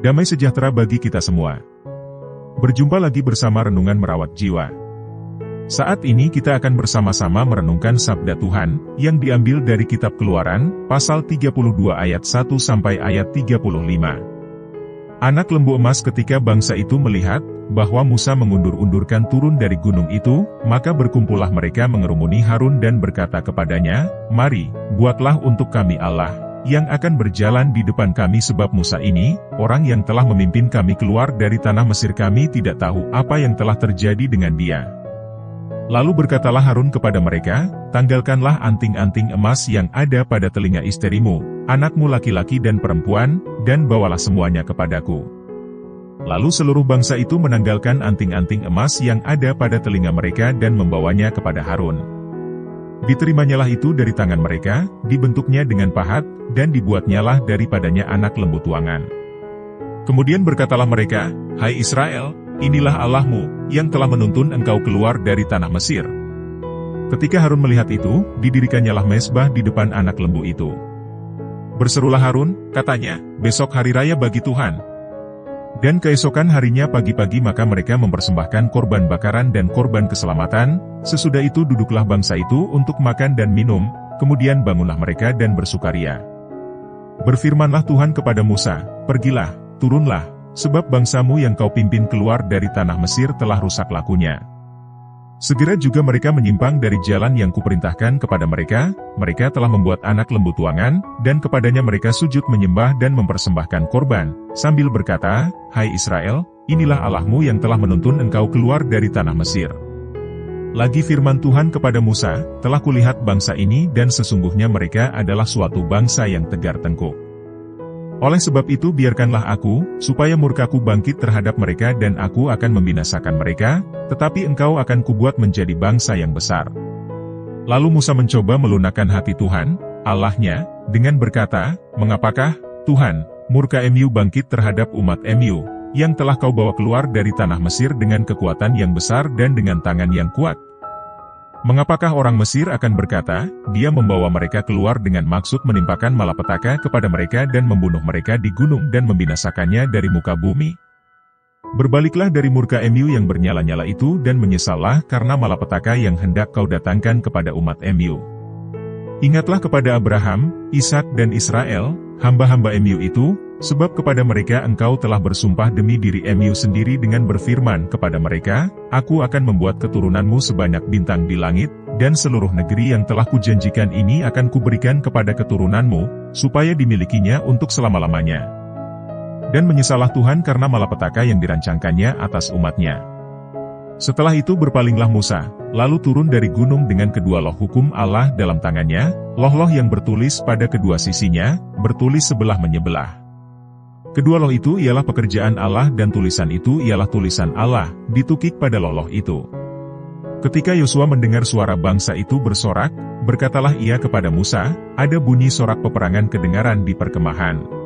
Damai sejahtera bagi kita semua. Berjumpa lagi bersama Renungan Merawat Jiwa. Saat ini kita akan bersama-sama merenungkan sabda Tuhan, yang diambil dari kitab Keluaran, pasal 32 ayat 1 sampai ayat 35. Anak lembu emas. Ketika bangsa itu melihat bahwa Musa mengundur-undurkan turun dari gunung itu, maka berkumpullah mereka mengerumuni Harun dan berkata kepadanya, "Mari, buatlah untuk kami Allah yang akan berjalan di depan kami, sebab Musa ini, orang yang telah memimpin kami keluar dari tanah Mesir, kami tidak tahu apa yang telah terjadi dengan dia." Lalu berkatalah Harun kepada mereka, "Tanggalkanlah anting-anting emas yang ada pada telinga istrimu, anakmu laki-laki dan perempuan, dan bawalah semuanya kepadaku." Lalu seluruh bangsa itu menanggalkan anting-anting emas yang ada pada telinga mereka dan membawanya kepada Harun. Diterimanyalah itu dari tangan mereka, dibentuknya dengan pahat, dan dibuatnyalah daripadanya anak lembu tuangan. Kemudian berkatalah mereka, "Hai Israel, inilah Allahmu, yang telah menuntun engkau keluar dari tanah Mesir." Ketika Harun melihat itu, didirikanyalah mezbah di depan anak lembu itu. Berserulah Harun, katanya, "Besok hari raya bagi Tuhan." Dan keesokan harinya pagi-pagi maka mereka mempersembahkan korban bakaran dan korban keselamatan. Sesudah itu duduklah bangsa itu untuk makan dan minum, kemudian bangunlah mereka dan bersukaria. Berfirmanlah Tuhan kepada Musa, "Pergilah, turunlah, sebab bangsamu yang kau pimpin keluar dari tanah Mesir telah rusak lakunya." Segera juga mereka menyimpang dari jalan yang kuperintahkan kepada mereka. Mereka telah membuat anak lembu tuangan, dan kepadanya mereka sujud menyembah dan mempersembahkan korban, sambil berkata, "Hai Israel, inilah Allahmu yang telah menuntun engkau keluar dari tanah Mesir." Lagi firman Tuhan kepada Musa, "Telah kulihat bangsa ini dan sesungguhnya mereka adalah suatu bangsa yang tegar tengkuk. Oleh sebab itu biarkanlah aku, supaya murkaku bangkit terhadap mereka dan aku akan membinasakan mereka, tetapi engkau akan kubuat menjadi bangsa yang besar." Lalu Musa mencoba melunakkan hati Tuhan, Allahnya, dengan berkata, "Mengapakah, Tuhan, murka-Mu bangkit terhadap umat-Mu, yang telah kau bawa keluar dari tanah Mesir dengan kekuatan yang besar dan dengan tangan yang kuat? Mengapakah orang Mesir akan berkata, Dia membawa mereka keluar dengan maksud menimpakan malapetaka kepada mereka dan membunuh mereka di gunung dan membinasakannya dari muka bumi? Berbaliklah dari murka-Mu yang bernyala-nyala itu dan menyesallah karena malapetaka yang hendak kau datangkan kepada umat-Mu. Ingatlah kepada Abraham, Ishak dan Israel, hamba-hamba-Mu itu, sebab kepada mereka engkau telah bersumpah demi diri-Mu sendiri dengan berfirman kepada mereka, Aku akan membuat keturunanmu sebanyak bintang di langit, dan seluruh negeri yang telah kujanjikan ini akan kuberikan kepada keturunanmu, supaya dimilikinya untuk selama-lamanya." Dan menyesallah Tuhan karena malapetaka yang dirancangkannya atas umatnya. Setelah itu berpalinglah Musa, lalu turun dari gunung dengan kedua loh hukum Allah dalam tangannya, loh-loh yang bertulis pada kedua sisinya, bertulis sebelah menyebelah. Kedua loh itu ialah pekerjaan Allah dan tulisan itu ialah tulisan Allah, ditukik pada loh-loh itu. Ketika Yosua mendengar suara bangsa itu bersorak, berkatalah ia kepada Musa, "Ada bunyi sorak peperangan kedengaran di perkemahan."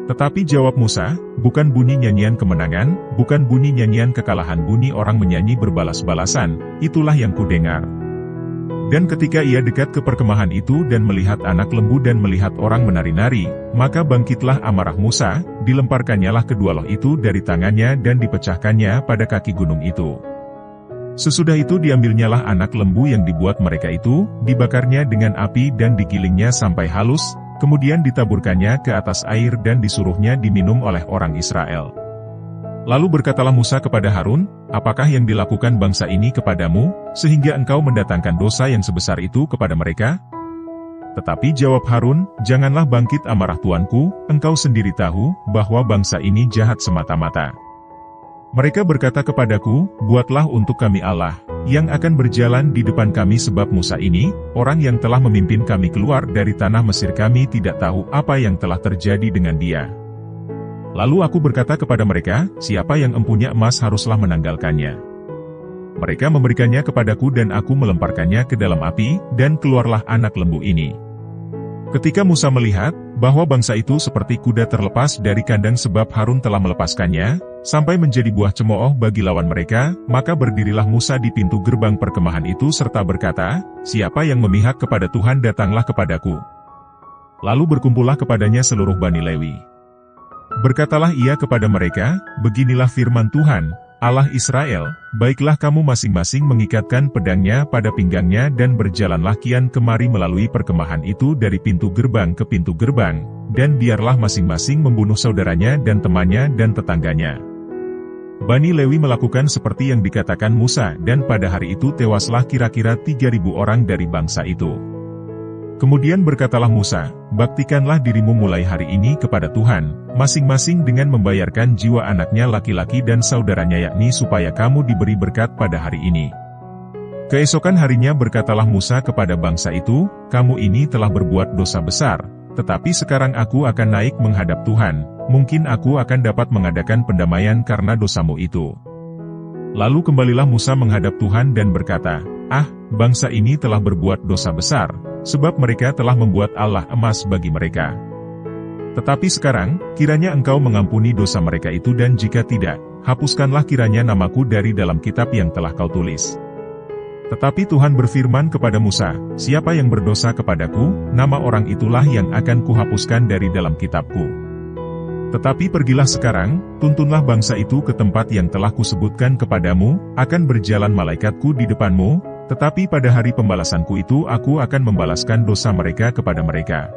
Tetapi jawab Musa, "Bukan bunyi nyanyian kemenangan, bukan bunyi nyanyian kekalahan, bunyi orang menyanyi berbalas-balasan, itulah yang kudengar." Dan ketika ia dekat ke perkemahan itu dan melihat anak lembu dan melihat orang menari-nari, maka bangkitlah amarah Musa, dilemparkannyalah kedua loh itu dari tangannya dan dipecahkannya pada kaki gunung itu. Sesudah itu diambilnyalah anak lembu yang dibuat mereka itu, dibakarnya dengan api dan digilingnya sampai halus, kemudian ditaburkannya ke atas air dan disuruhnya diminum oleh orang Israel. Lalu berkatalah Musa kepada Harun, "Apakah yang dilakukan bangsa ini kepadamu, sehingga engkau mendatangkan dosa yang sebesar itu kepada mereka?" Tetapi jawab Harun, "Janganlah bangkit amarah tuanku, engkau sendiri tahu, bahwa bangsa ini jahat semata-mata. Mereka berkata kepadaku, buatlah untuk kami Allah, yang akan berjalan di depan kami, sebab Musa ini, orang yang telah memimpin kami keluar dari tanah Mesir, kami tidak tahu apa yang telah terjadi dengan dia." Lalu aku berkata kepada mereka, "Siapa yang empunya emas haruslah menanggalkannya." Mereka memberikannya kepadaku dan aku melemparkannya ke dalam api, dan keluarlah anak lembu ini. Ketika Musa melihat bahwa bangsa itu seperti kuda terlepas dari kandang sebab Harun telah melepaskannya, sampai menjadi buah cemooh bagi lawan mereka, maka berdirilah Musa di pintu gerbang perkemahan itu serta berkata, "Siapa yang memihak kepada Tuhan datanglah kepadaku." Lalu berkumpullah kepadanya seluruh Bani Lewi. Berkatalah ia kepada mereka, "Beginilah firman Tuhan, Allah Israel, baiklah kamu masing-masing mengikatkan pedangnya pada pinggangnya dan berjalanlah kian kemari melalui perkemahan itu dari pintu gerbang ke pintu gerbang, dan biarlah masing-masing membunuh saudaranya dan temannya dan tetangganya." Bani Lewi melakukan seperti yang dikatakan Musa dan pada hari itu tewaslah kira-kira 3.000 orang dari bangsa itu. Kemudian berkatalah Musa, "Baktikanlah dirimu mulai hari ini kepada Tuhan, masing-masing dengan membayarkan jiwa anaknya laki-laki dan saudaranya yakni supaya kamu diberi berkat pada hari ini." Keesokan harinya berkatalah Musa kepada bangsa itu, "Kamu ini telah berbuat dosa besar, tetapi sekarang aku akan naik menghadap Tuhan, mungkin aku akan dapat mengadakan pendamaian karena dosamu itu." Lalu kembalilah Musa menghadap Tuhan dan berkata, Bangsa ini telah berbuat dosa besar, sebab mereka telah membuat Allah emas bagi mereka. Tetapi sekarang, kiranya engkau mengampuni dosa mereka itu dan jika tidak, hapuskanlah kiranya namaku dari dalam kitab yang telah kau tulis." Tetapi Tuhan berfirman kepada Musa, "Siapa yang berdosa kepadaku, nama orang itulah yang akan kuhapuskan dari dalam kitabku. Tetapi pergilah sekarang, tuntunlah bangsa itu ke tempat yang telah kusebutkan kepadamu, akan berjalan malaikatku di depanmu, tetapi pada hari pembalasanku itu aku akan membalaskan dosa mereka kepada mereka."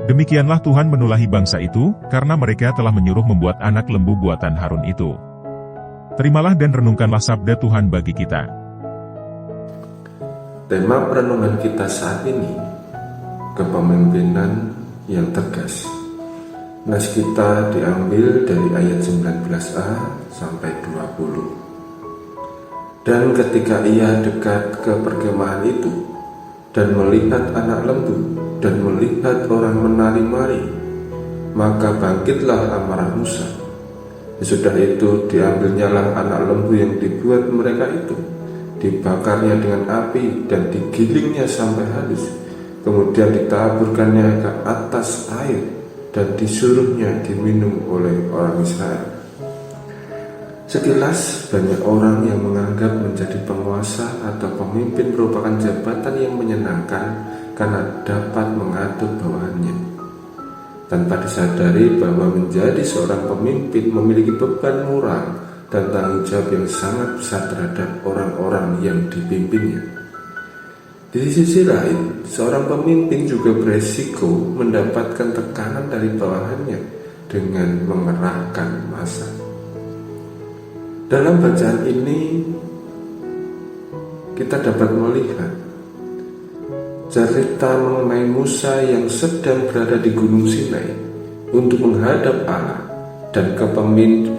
Demikianlah Tuhan menulahi bangsa itu, karena mereka telah menyuruh membuat anak lembu buatan Harun itu. Terimalah dan renungkanlah sabda Tuhan bagi kita. Tema perenungan kita saat ini, kepemimpinan yang tegas. Nas kita diambil dari ayat 19a sampai 20. "Dan ketika ia dekat ke perkemahan itu, dan melihat anak lembu, dan melihat orang menari-mari, maka bangkitlah amarah Musa. Sesudah itu diambilnyalah anak lembu yang dibuat mereka itu, dibakarnya dengan api dan digilingnya sampai halus, kemudian ditaburkannya ke atas air dan disuruhnya diminum oleh orang Israel." Sekilas banyak orang yang menganggap menjadi penguasa atau pemimpin merupakan jabatan yang menyenangkan karena dapat mengatur bawahannya, tanpa disadari bahwa menjadi seorang pemimpin memiliki beban moral dan tanggung jawab yang sangat besar terhadap orang-orang yang dipimpinnya. Di sisi lain, seorang pemimpin juga beresiko mendapatkan tekanan dari bawahannya dengan mengerahkan massa. Dalam bacaan ini, kita dapat melihat cerita mengenai Musa yang sedang berada di Gunung Sinai untuk menghadap Allah, dan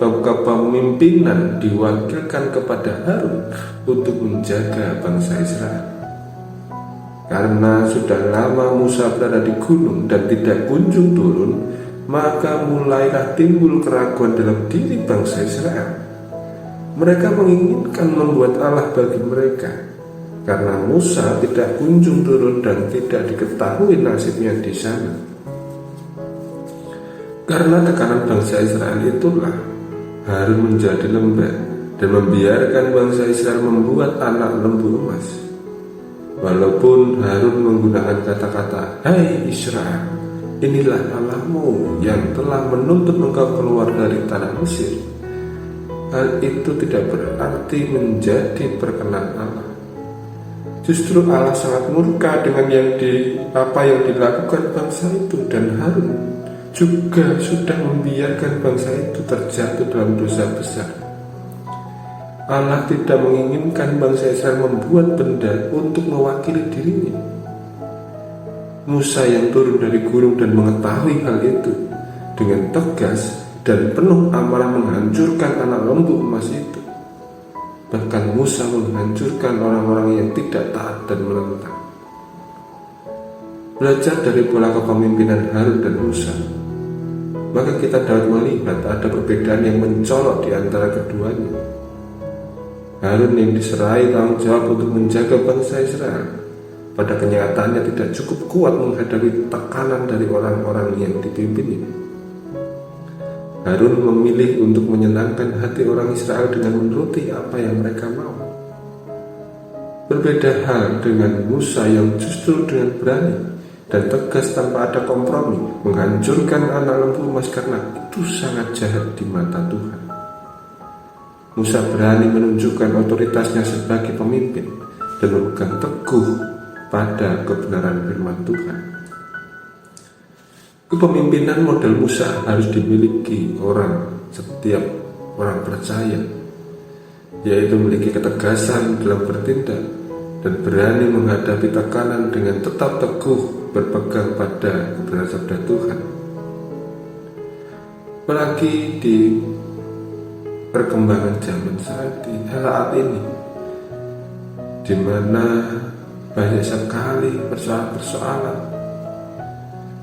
kepemimpinan diwakilkan kepada Harun untuk menjaga bangsa Israel. Karena sudah lama Musa berada di gunung dan tidak kunjung turun, maka mulailah timbul keraguan dalam diri bangsa Israel. Mereka menginginkan membuat Allah bagi mereka, karena Musa tidak kunjung turun dan tidak diketahui nasibnya di sana. Karena tekanan bangsa Israel itulah, Harun menjadi lembah dan membiarkan bangsa Israel membuat anak lembu emas. Walaupun Harun menggunakan kata-kata, "Hai Israel, inilah Allahmu yang telah menuntut engkau keluar dari tanah Mesir," hal itu tidak berarti menjadi perkenan Allah. Justru Allah sangat murka dengan apa yang dilakukan bangsa itu, dan Harun juga sudah membiarkan bangsa itu terjatuh dalam dosa besar. Allah tidak menginginkan bangsa Israel membuat benda untuk mewakili dirinya. Musa yang turun dari gunung dan mengetahui hal itu dengan tegas dan penuh amarah menghancurkan anak lembu emas itu. Bahkan Musa menghancurkan orang-orang yang tidak taat dan menentang. Belajar dari pola kepemimpinan Harun dan Musa, maka kita dapat melihat ada perbedaan yang mencolok di antara keduanya. Harun yang diserai tanggung jawab untuk menjaga bangsa Israel, pada kenyataannya tidak cukup kuat menghadapi tekanan dari orang-orang yang dipimpinnya. Harun memilih untuk menyenangkan hati orang Israel dengan menuruti apa yang mereka mau. Berbeda hal dengan Musa yang justru dengan berani dan tegas tanpa ada kompromi, menghancurkan anak lembu emas karena itu sangat jahat di mata Tuhan. Musa berani menunjukkan otoritasnya sebagai pemimpin dan memegang teguh pada kebenaran firman Tuhan. Kepemimpinan model Musa harus dimiliki setiap orang percaya, yaitu memiliki ketegasan dalam bertindak dan berani menghadapi tekanan dengan tetap teguh berpegang pada kebenaran sabda Tuhan. Apalagi di perkembangan zaman saat ini, di mana banyak sekali persoalan-persoalan,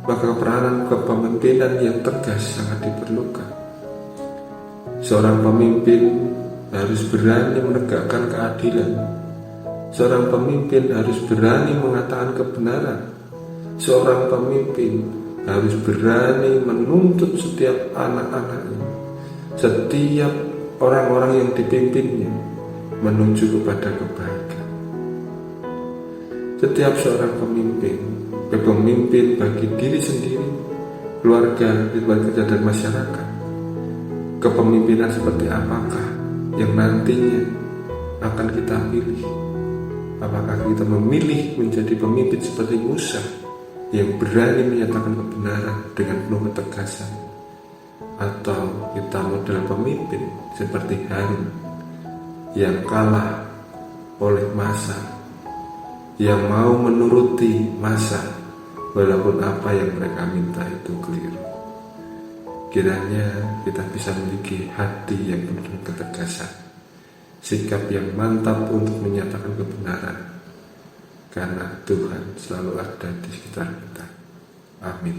maka peranan kepemimpinan yang tegas sangat diperlukan. Seorang pemimpin harus berani menegakkan keadilan. Seorang pemimpin harus berani mengatakan kebenaran. Seorang pemimpin harus berani menuntut setiap anak-anaknya, setiap orang-orang yang dipimpinnya menuju kepada kebaikan. Setiap seorang pemimpin berpemimpin bagi diri sendiri, keluarga dan masyarakat. Kepemimpinan seperti apakah yang nantinya akan kita pilih? Apakah kita memilih menjadi pemimpin seperti Musa yang berani menyatakan kebenaran dengan penuh ketegasan, atau kita model pemimpin seperti Harun yang kalah oleh masa, yang mau menuruti masa walaupun apa yang mereka minta itu keliru? Kiranya kita bisa memiliki hati yang penuh ketegasan, sikap yang mantap untuk menyatakan kebenaran, karena Tuhan selalu ada di sekitar kita. Amin.